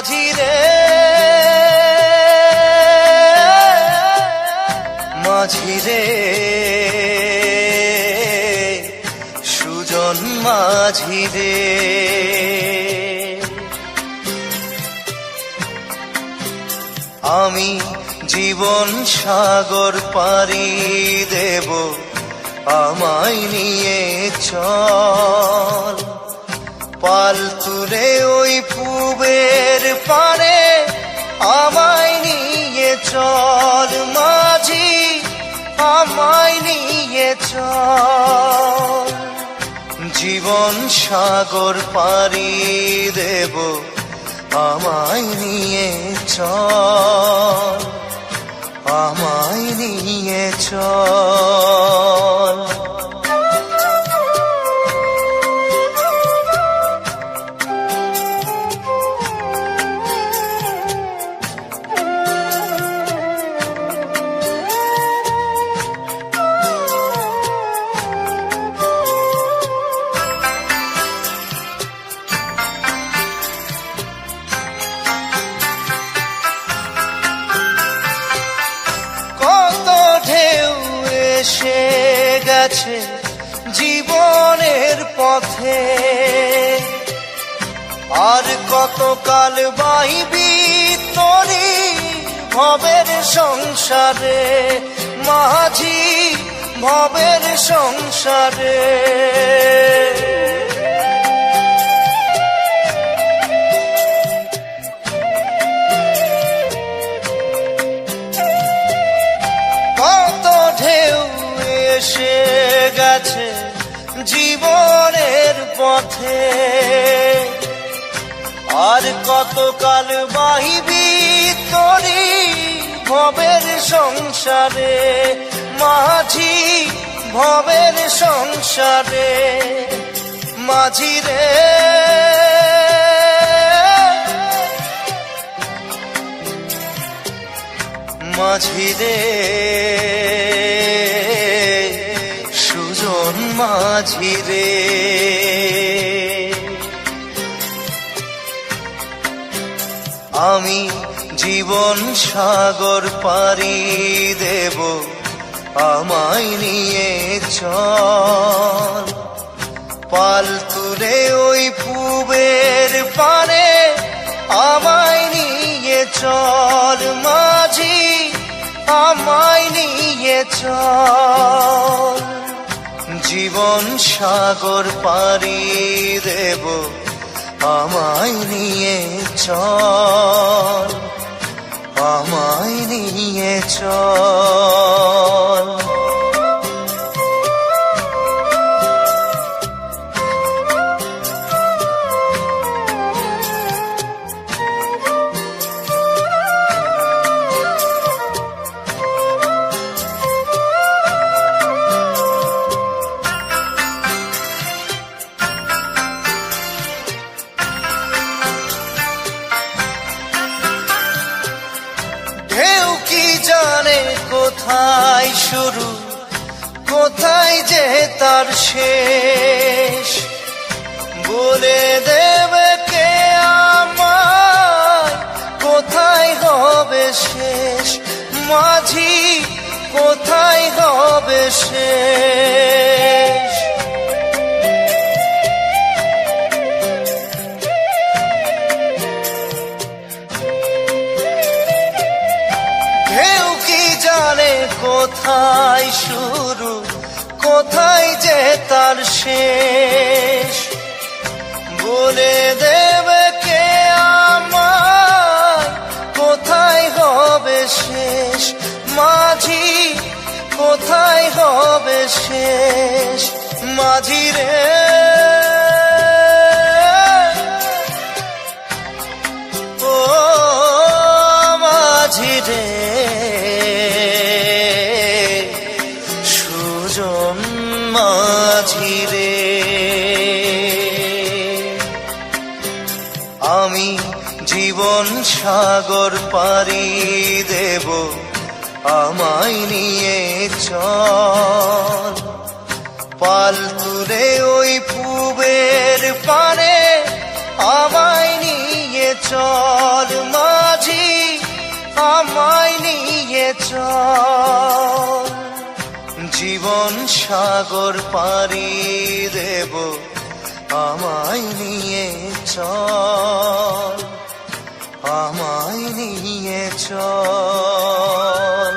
মাঝি রে মাঝি রে সুজন মাঝি রে আমি জীবন সাগর পাড়ি দেব আমায় নিয়ে চল পাল তুলে ওই পূবের পারে আমায় নিয়ে চল মাঝি আমায় নিয়ে চল জীবন সাগর পাড়ি দেব আমায় নিয়ে চল আমায় নিয়ে চল এসে গেছে জীবনের পথে আর কতকাল বাইবি তোরি ভবের সংসারে মাঝি ভবের সংসারে এসে গেছে জীবনের পথে আর কতকাল বাহিবি তোরি ভবের সংসারে মাঝি ভবের সংসারে মাঝি রে মাঝি রে মাঝি রে আমি জীবন সাগর পাড়ি দেব আমায় নিয়ে চল পাল তুলে ওই পূবের পারে আমায় নিয়ে চল মাঝি আমায় নিয়ে চল জীবন সাগর পাড়ি দেব আমায় নিয়ে চল আমায় নিয়ে চল জানে কোথায় শুরু কোথায় যে তার শেষ বলে দেবে কে আমায় কোথায় হবে শেষ মাঝি কোথায় হবে শেষ কোথায় শুরু কোথায় যে তার শেষ বলে দেবে কে আমায় কোথায় হবে শেষ মাঝি কোথায় হবে শেষ মাঝি রে ও মাঝি রে মাঝি রে আমি জীবন সাগর পাড়ি দেব আমায় নিয়ে চল পাল তুলে ওই পূবের পারে আমায় নিয়ে চল মাঝি আমায় নিয়ে চল, জীবন সাগর পাড়ি দেব আমায় নিয়ে চল, আমায় নিয়ে চল,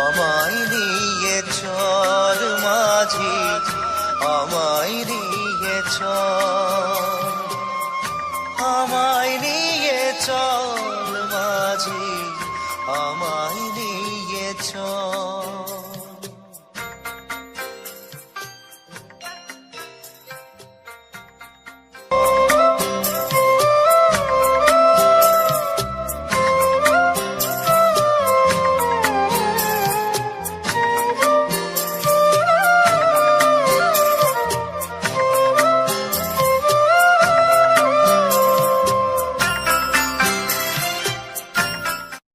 আমায় নিয়ে চল মাঝি আমায় নিয়ে চল, আমায় নিয়ে চল মাঝি আমায় নিয়ে চল।